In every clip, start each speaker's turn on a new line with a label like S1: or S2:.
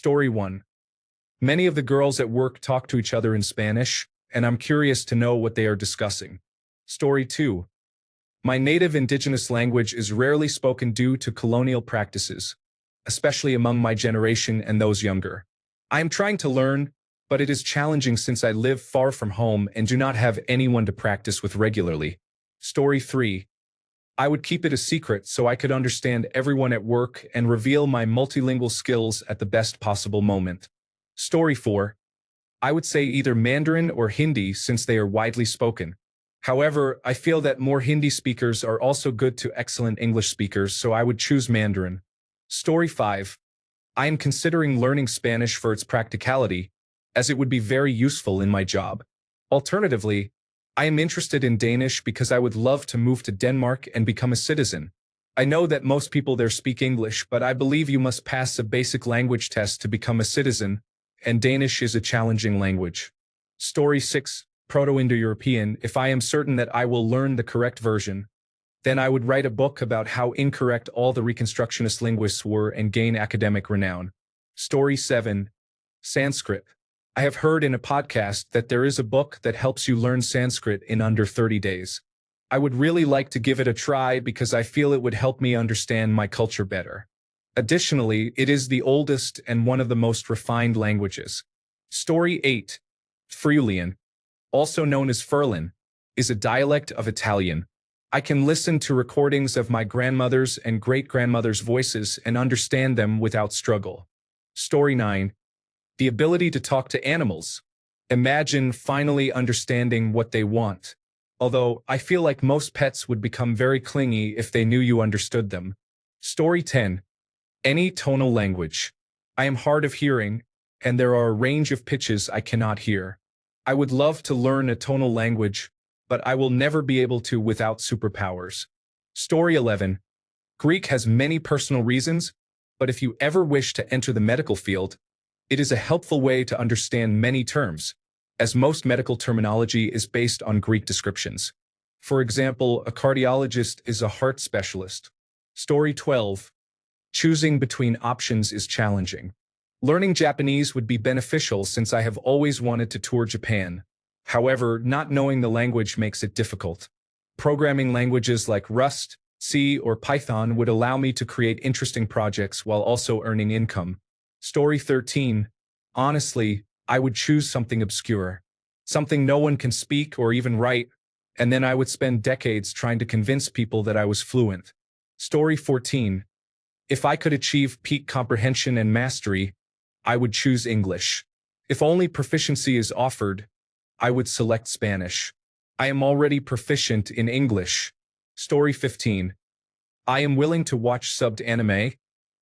S1: Story 1. Many of the girls at work talk to each other in Spanish, and I'm curious to know what they are discussing. Story 2. My native indigenous language is rarely spoken due to colonial practices, especially among my generation and those younger. I am trying to learn, but it is challenging since I live far from home and do not have anyone to practice with regularly. Story 3. I would keep it a secret so I could understand everyone at work and reveal my multilingual skills at the best possible moment. Story 4. I would say either Mandarin or Hindi since they are widely spoken. However, I feel that more Hindi speakers are also good to excellent English speakers, so I would choose Mandarin. Story 5. I am considering learning Spanish for its practicality, as it would be very useful in my job. Alternatively, I am interested in Danish because I would love to move to Denmark and become a citizen. I know that most people there speak English, but I believe you must pass a basic language test to become a citizen, and Danish is a challenging language. Story 6. Proto-Indo-European. If I am certain that I will learn the correct version, then I would write a book about how incorrect all the Reconstructionist linguists were and gain academic renown. Story 7. Sanskrit. I have heard in a podcast that there is a book that helps you learn Sanskrit in under 30 days. I would really like to give it a try because I feel it would help me understand my culture better. Additionally, it is the oldest and one of the most refined languages. Story 8. Friulian, also known as Furlan, is a dialect of Italian. I can listen to recordings of my grandmother's and great-grandmother's voices and understand them without struggle. Story 9. The ability to talk to animals. Imagine finally understanding what they want. Although, I feel like most pets would become very clingy if they knew you understood them. Story 10. Any tonal language. I am hard of hearing, and there are a range of pitches I cannot hear. I would love to learn a tonal language, but I will never be able to without superpowers. Story 11. Greek has many personal reasons, but if you ever wish to enter the medical field, it is a helpful way to understand many terms, as most medical terminology is based on Greek descriptions. For example, a cardiologist is a heart specialist. Story 12. Choosing between options is challenging. Learning Japanese would be beneficial since I have always wanted to tour Japan. However, not knowing the language makes it difficult. Programming languages like Rust, C, or Python would allow me to create interesting projects while also earning income. Story 13. Honestly, I would choose something obscure. Something no one can speak or even write, and then I would spend decades trying to convince people that I was fluent. Story 14. If I could achieve peak comprehension and mastery, I would choose English. If only proficiency is offered, I would select Spanish. I am already proficient in English. Story 15. I am willing to watch subbed anime,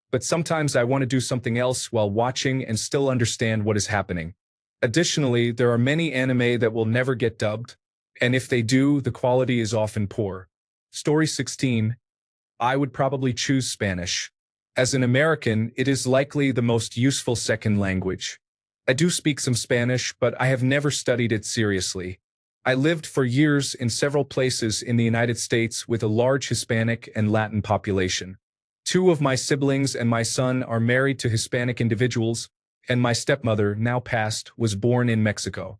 S1: but sometimes I want to do something else while watching and still understand what is happening. Additionally, there are many anime that will never get dubbed, and if they do, the quality is often poor. Story 16. I would probably choose Spanish. As an American, it is likely the most useful second language. I do speak some Spanish, but I have never studied it seriously. I lived for years in several places in the United States with a large Hispanic and Latin population. 2 of my siblings and my son are married to Hispanic individuals, and my stepmother, now passed, was born in Mexico.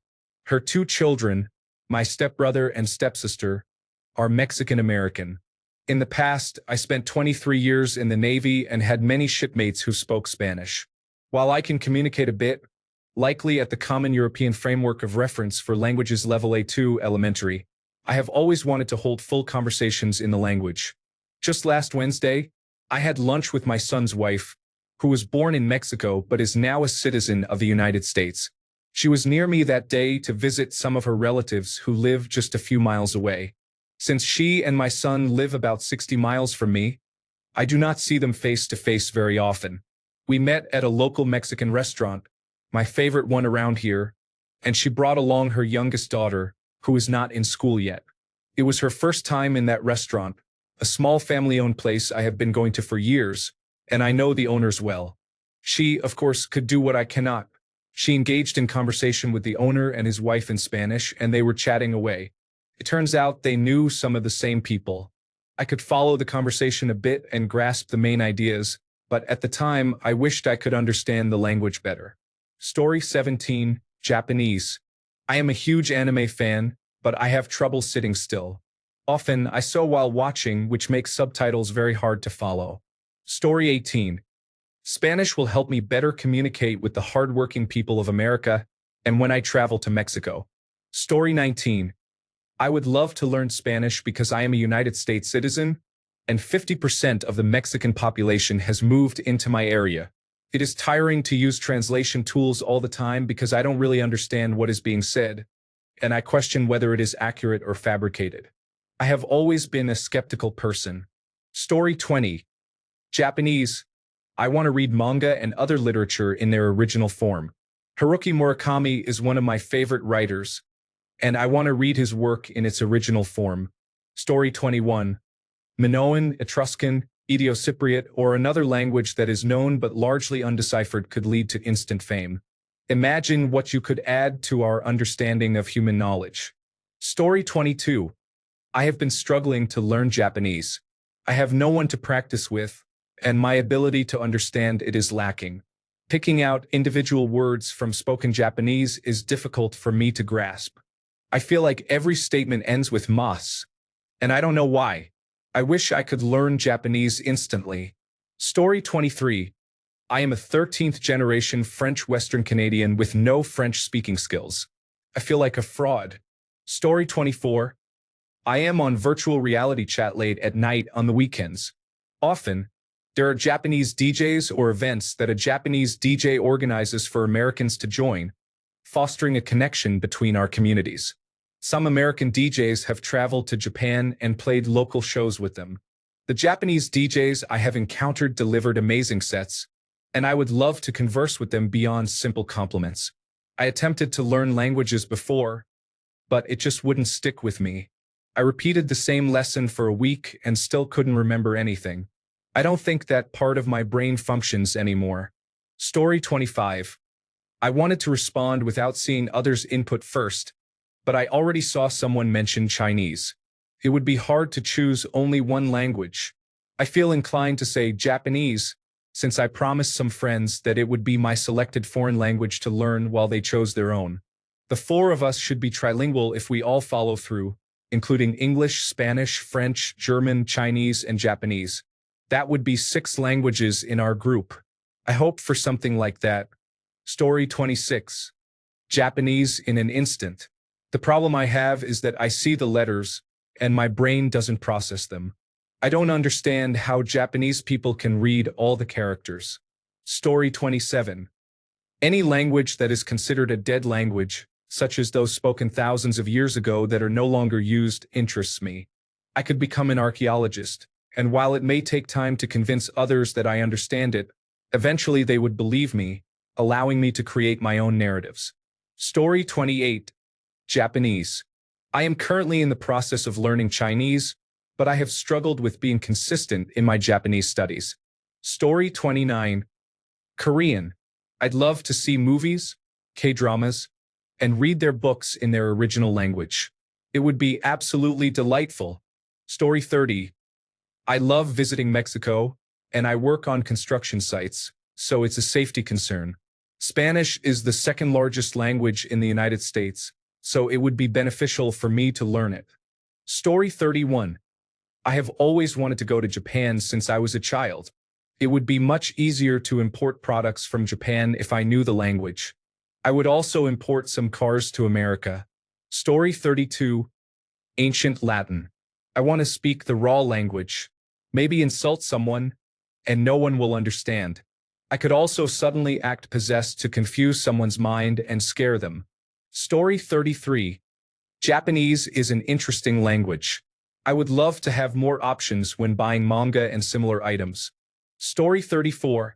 S1: Her 2 children, my stepbrother and stepsister, are Mexican-American. In the past, I spent 23 years in the Navy and had many shipmates who spoke Spanish. While I can communicate a bit, likely at the Common European Framework of Reference for Languages Level A2 Elementary, I have always wanted to hold full conversations in the language. Just last Wednesday, I had lunch with my son's wife, who was born in Mexico but is now a citizen of the United States. She was near me that day to visit some of her relatives who live just a few miles away. Since she and my son live about 60 miles from me, I do not see them face to face very often. We met at a local Mexican restaurant, my favorite one around here, and she brought along her youngest daughter, who is not in school yet. It was her first time in that restaurant, a small family-owned place I have been going to for years, and I know the owners well. She, of course, could do what I cannot. She engaged in conversation with the owner and his wife in Spanish, and they were chatting away. It turns out they knew some of the same people. I could follow the conversation a bit and grasp the main ideas, but at the time, I wished I could understand the language better. Story 17, Japanese. I am a huge anime fan, but I have trouble sitting still. Often, I sew while watching, which makes subtitles very hard to follow. Story 18. Spanish will help me better communicate with the hardworking people of America and when I travel to Mexico. Story 19. I would love to learn Spanish because I am a United States citizen, and 50% of the Mexican population has moved into my area. It is tiring to use translation tools all the time because I don't really understand what is being said, and I question whether it is accurate or fabricated. I have always been a skeptical person. Story 20. Japanese. I want to read manga and other literature in their original form. Haruki Murakami is one of my favorite writers, and I want to read his work in its original form. Story 21. Minoan, Etruscan, Indo-Cypriot, or another language that is known but largely undeciphered could lead to instant fame. Imagine what you could add to our understanding of human knowledge. Story 22. I have been struggling to learn Japanese. I have no one to practice with, and my ability to understand it is lacking. Picking out individual words from spoken Japanese is difficult for me to grasp. I feel like every statement ends with mas, and I don't know why. I wish I could learn Japanese instantly. Story 23. I am a 13th generation French Western Canadian with no French speaking skills. I feel like a fraud. Story 24. I am on virtual reality chat late at night on the weekends. Often, there are Japanese DJs or events that a Japanese DJ organizes for Americans to join, fostering a connection between our communities. Some American DJs have traveled to Japan and played local shows with them. The Japanese DJs I have encountered delivered amazing sets, and I would love to converse with them beyond simple compliments. I attempted to learn languages before, but it just wouldn't stick with me. I repeated the same lesson for a week and still couldn't remember anything. I don't think that part of my brain functions anymore. Story 25. I wanted to respond without seeing others' input first, but I already saw someone mention Chinese. It would be hard to choose only one language. I feel inclined to say Japanese, since I promised some friends that it would be my selected foreign language to learn while they chose their own. The four of us should be trilingual if we all follow through, including English, Spanish, French, German, Chinese, and Japanese. That would be 6 languages in our group. I hope for something like that. Story 26. Japanese in an instant. The problem I have is that I see the letters, and my brain doesn't process them. I don't understand how Japanese people can read all the characters. Story 27. Any language that is considered a dead language, such as those spoken thousands of years ago that are no longer used, interests me. I could become an archaeologist, and while it may take time to convince others that I understand it, eventually they would believe me, allowing me to create my own narratives. Story 28. Japanese. I am currently in the process of learning Chinese, but I have struggled with being consistent in my Japanese studies. Story 29. Korean. I'd love to see movies, K-dramas, and read their books in their original language. It would be absolutely delightful. Story 30. I love visiting Mexico, and I work on construction sites, so it's a safety concern. Spanish is the second largest language in the United States, so it would be beneficial for me to learn it. Story 31. I have always wanted to go to Japan since I was a child. It would be much easier to import products from Japan if I knew the language. I would also import some cars to America. Story 32. Ancient Latin. I want to speak the raw language, maybe insult someone, and no one will understand. I could also suddenly act possessed to confuse someone's mind and scare them. Story 33. Japanese is an interesting language. I would love to have more options when buying manga and similar items. Story 34.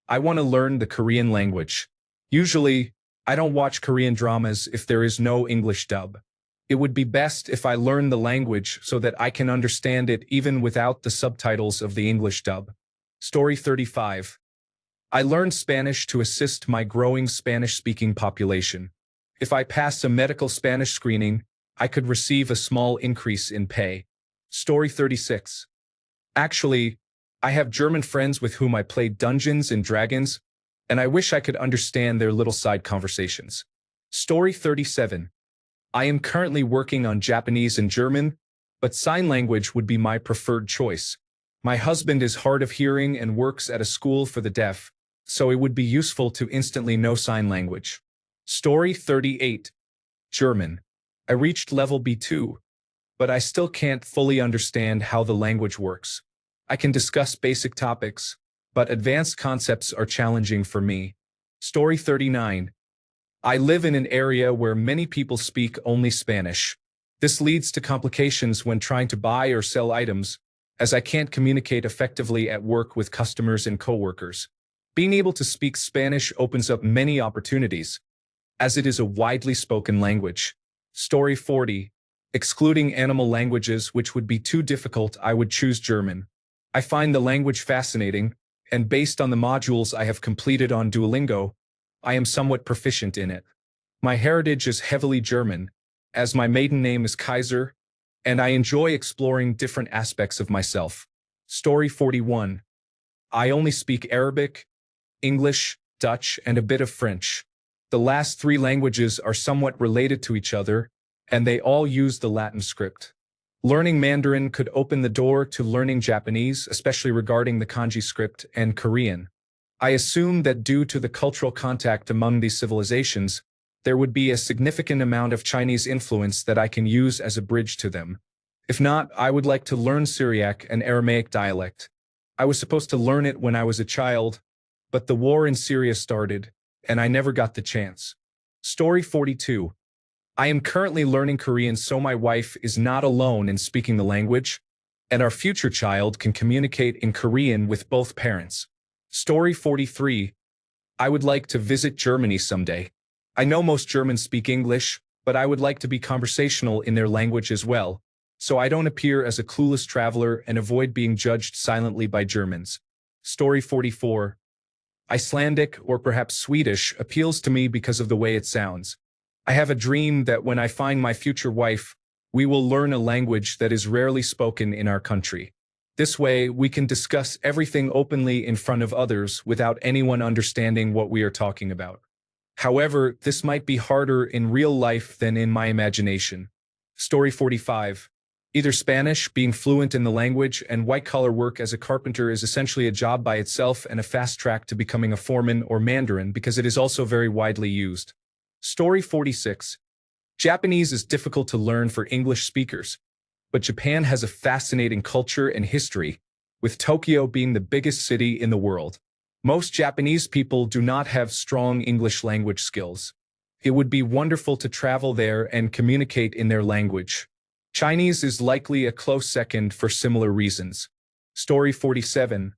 S1: I want to learn the Korean language. Usually, I don't watch Korean dramas if there is no English dub. It would be best if I learn the language so that I can understand it even without the subtitles of the English dub. Story 35. I learned Spanish to assist my growing Spanish-speaking population. If I pass a medical Spanish screening, I could receive a small increase in pay. Story 36. Actually, I have German friends with whom I play Dungeons and Dragons, and I wish I could understand their little side conversations. Story 37. I am currently working on Japanese and German, but sign language would be my preferred choice. My husband is hard of hearing and works at a school for the deaf, so it would be useful to instantly know sign language. Story 38. German. I reached level B2, but I still can't fully understand how the language works. I can discuss basic topics, but advanced concepts are challenging for me. Story 39. I live in an area where many people speak only Spanish. This leads to complications when trying to buy or sell items, as I can't communicate effectively at work with customers and coworkers. Being able to speak Spanish opens up many opportunities, as it is a widely spoken language. Story 40. Excluding animal languages which would be too difficult, I would choose German. I find the language fascinating, and based on the modules I have completed on Duolingo, I am somewhat proficient in it. My heritage is heavily German, as my maiden name is Kaiser, and I enjoy exploring different aspects of myself. Story 41. I only speak Arabic, English, Dutch, and a bit of French. The last three languages are somewhat related to each other, and they all use the Latin script. Learning Mandarin could open the door to learning Japanese, especially regarding the kanji script, and Korean. I assume that due to the cultural contact among these civilizations, there would be a significant amount of Chinese influence that I can use as a bridge to them. If not, I would like to learn Syriac and Aramaic dialect. I was supposed to learn it when I was a child, but the war in Syria started, and I never got the chance. Story 42. I am currently learning Korean so my wife is not alone in speaking the language, and our future child can communicate in Korean with both parents. Story 43. I would like to visit Germany someday. I know most Germans speak English, but I would like to be conversational in their language as well, so I don't appear as a clueless traveler and avoid being judged silently by Germans. Story 44. Icelandic, or perhaps Swedish, appeals to me because of the way it sounds. I have a dream that when I find my future wife, we will learn a language that is rarely spoken in our country. This way, we can discuss everything openly in front of others without anyone understanding what we are talking about. However, this might be harder in real life than in my imagination. Story 45. Either Spanish, being fluent in the language, and white-collar work as a carpenter is essentially a job by itself and a fast track to becoming a foreman, or Mandarin because it is also very widely used. Story 46. Japanese is difficult to learn for English speakers, but Japan has a fascinating culture and history, with Tokyo being the biggest city in the world. Most Japanese people do not have strong English language skills. It would be wonderful to travel there and communicate in their language. Chinese is likely a close second for similar reasons. Story 47.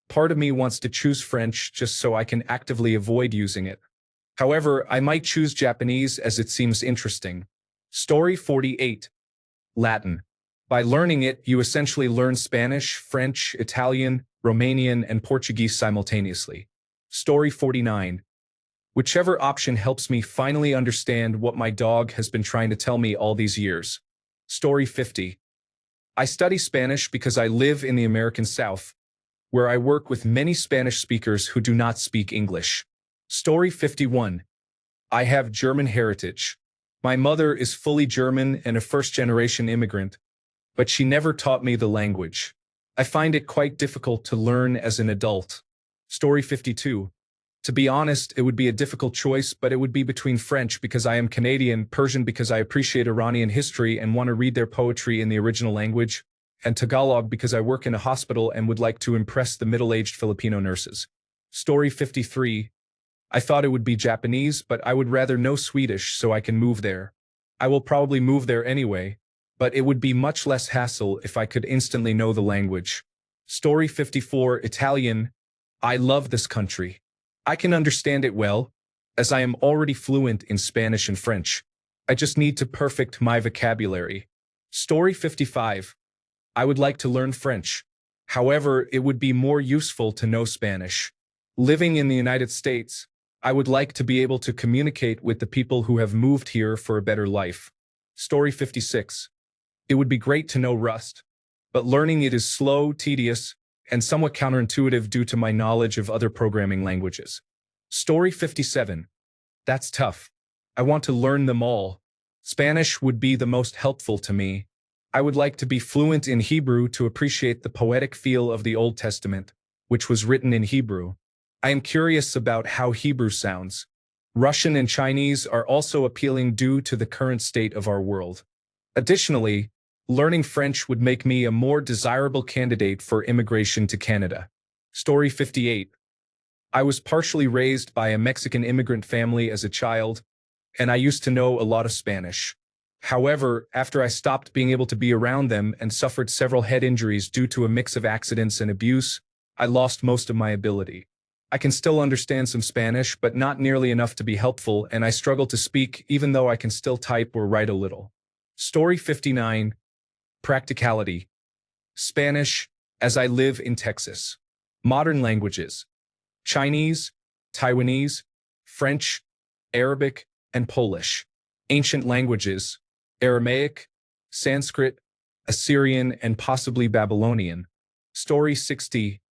S1: Part of me wants to choose French just so I can actively avoid using it. However, I might choose Japanese as it seems interesting. Story 48. Latin. By learning it, you essentially learn Spanish, French, Italian, Romanian, and Portuguese simultaneously. Story 49. Whichever option helps me finally understand what my dog has been trying to tell me all these years. Story 50. I study Spanish because I live in the American South, where I work with many Spanish speakers who do not speak English. Story 51. I have German heritage. My mother is fully German and a first-generation immigrant, but she never taught me the language. I find it quite difficult to learn as an adult. Story 52. To be honest, it would be a difficult choice, but it would be between French because I am Canadian, Persian because I appreciate Iranian history and want to read their poetry in the original language, and Tagalog because I work in a hospital and would like to impress the middle-aged Filipino nurses. Story 53. I thought it would be Japanese, but I would rather know Swedish so I can move there. I will probably move there anyway, but it would be much less hassle if I could instantly know the language. Story 54. Italian. I love this country. I can understand it well, as I am already fluent in Spanish and French. I just need to perfect my vocabulary. Story 55. I would like to learn French. However, it would be more useful to know Spanish. Living in the United States, I would like to be able to communicate with the people who have moved here for a better life. Story 56. It would be great to know Rust, but learning it is slow, tedious, and somewhat counterintuitive due to my knowledge of other programming languages. Story 57. That's tough. I want to learn them all. Spanish would be the most helpful to me. I would like to be fluent in Hebrew to appreciate the poetic feel of the Old Testament, which was written in Hebrew. I am curious about how Hebrew sounds. Russian and Chinese are also appealing due to the current state of our world. Additionally, learning French would make me a more desirable candidate for immigration to Canada. Story 58. I was partially raised by a Mexican immigrant family as a child, and I used to know a lot of Spanish. However, after I stopped being able to be around them and suffered several head injuries due to a mix of accidents and abuse, I lost most of my ability. I can still understand some Spanish, but not nearly enough to be helpful, and I struggle to speak even though I can still type or write a little. Story 59. Practicality. Spanish, as I live in Texas. Modern languages. Chinese, Taiwanese, French, Arabic, and Polish. Ancient languages. Aramaic, Sanskrit, Assyrian, and possibly Babylonian. Story 60.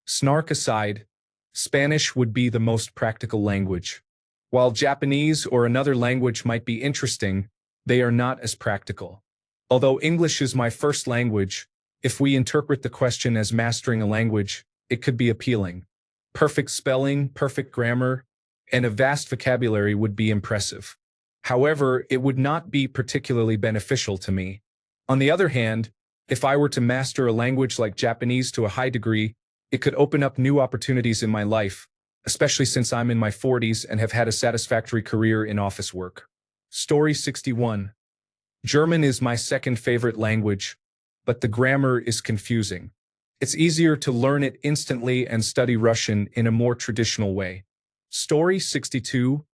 S1: Snark aside, Spanish would be the most practical language. While Japanese or another language might be interesting, they are not as practical. Although English is my first language, if we interpret the question as mastering a language, it could be appealing. Perfect spelling, perfect grammar, and a vast vocabulary would be impressive. However, it would not be particularly beneficial to me. On the other hand, if I were to master a language like Japanese to a high degree, it could open up new opportunities in my life, especially since I'm in my 40s and have had a satisfactory career in office work. Story 61. German is my second favorite language, but the grammar is confusing. It's easier to learn it instantly and study Russian in a more traditional way. Story 62.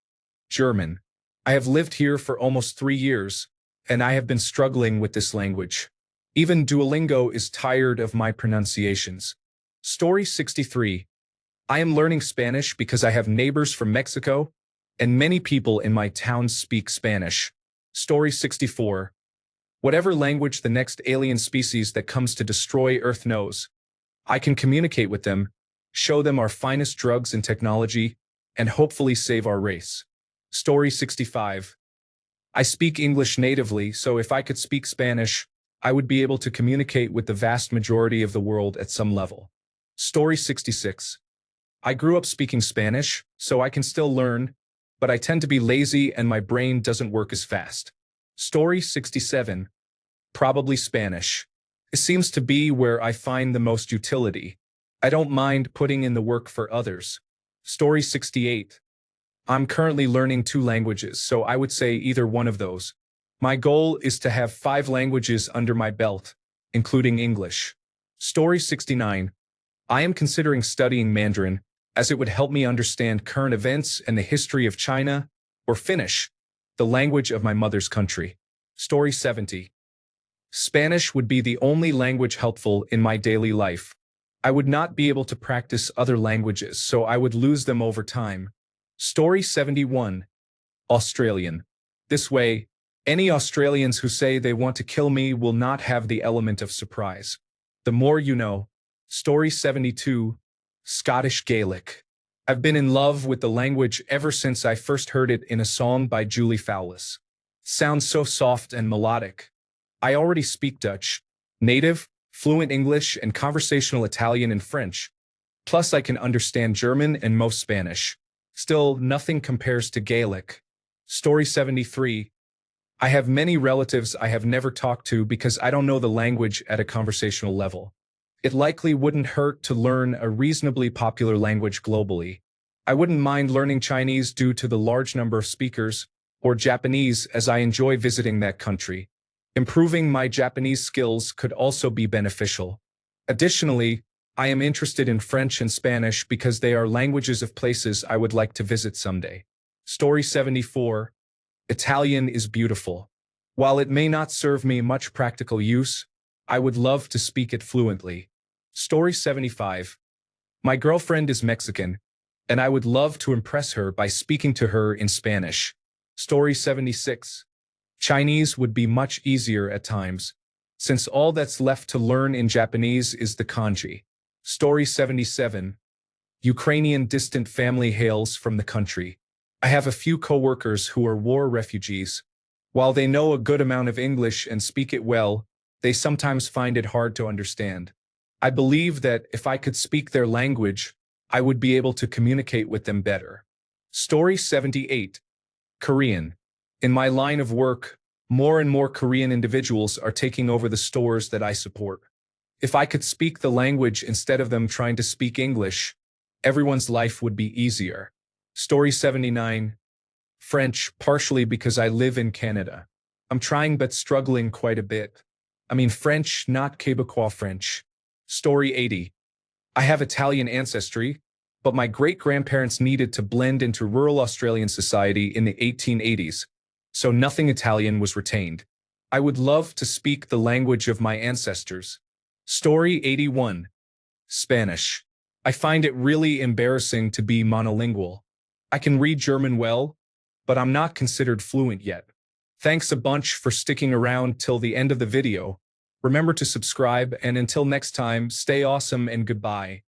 S1: German. I have lived here for almost 3 years, and I have been struggling with this language. Even Duolingo is tired of my pronunciations. Story 63. I am learning Spanish because I have neighbors from Mexico, and many people in my town speak Spanish. Story 64. Whatever language the next alien species that comes to destroy Earth knows, I can communicate with them, show them our finest drugs and technology, and hopefully save our race. Story 65. I speak English natively, so if I could speak Spanish, I would be able to communicate with the vast majority of the world at some level. Story 66. I grew up speaking Spanish, so I can still learn, but I tend to be lazy and my brain doesn't work as fast. Story 67. Probably Spanish. It seems to be where I find the most utility. I don't mind putting in the work for others. Story 68. I'm currently learning 2 languages, so I would say either one of those. My goal is to have 5 languages under my belt, including English. Story 69. I am considering studying Mandarin, as it would help me understand current events and the history of China, or Finnish, the language of my mother's country. Story 70. Spanish would be the only language helpful in my daily life. I would not be able to practice other languages, so I would lose them over time. Story 71. Australian. This way, any Australians who say they want to kill me will not have the element of surprise. The more you know. Story 72. Scottish Gaelic. I've been in love with the language ever since I first heard it in a song by Julie Fowlis. Sounds so soft and melodic. I already speak Dutch, native, fluent English, and conversational Italian and French. Plus I can understand German and most Spanish. Still, nothing compares to Gaelic. Story 73. I have many relatives I have never talked to because I don't know the language at a conversational level. It likely wouldn't hurt to learn a reasonably popular language globally. I wouldn't mind learning Chinese due to the large number of speakers, or Japanese as I enjoy visiting that country. Improving my Japanese skills could also be beneficial. Additionally, I am interested in French and Spanish because they are languages of places I would like to visit someday. Story 74. Italian is beautiful. While it may not serve me much practical use, I would love to speak it fluently. Story 75. My girlfriend is Mexican, and I would love to impress her by speaking to her in Spanish. Story 76. Chinese would be much easier at times, since all that's left to learn in Japanese is the kanji. Story 77. Ukrainian distant family hails from the country. I have a few coworkers who are war refugees. While they know a good amount of English and speak it well, they sometimes find it hard to understand. I believe that if I could speak their language, I would be able to communicate with them better. Story 78. Korean. In my line of work, more and more Korean individuals are taking over the stores that I support. If I could speak the language instead of them trying to speak English, everyone's life would be easier. Story 79. French, partially because I live in Canada. I'm trying but struggling quite a bit. I mean French, not Quebecois French. Story 80. I have Italian ancestry, but my great-grandparents needed to blend into rural Australian society in the 1880s, so nothing Italian was retained. I would love to speak the language of my ancestors. Story 81. Spanish. I find it really embarrassing to be monolingual. I can read German well, but I'm not considered fluent yet. Thanks a bunch for sticking around till the end of the video. Remember to subscribe, and until next time, stay awesome and goodbye.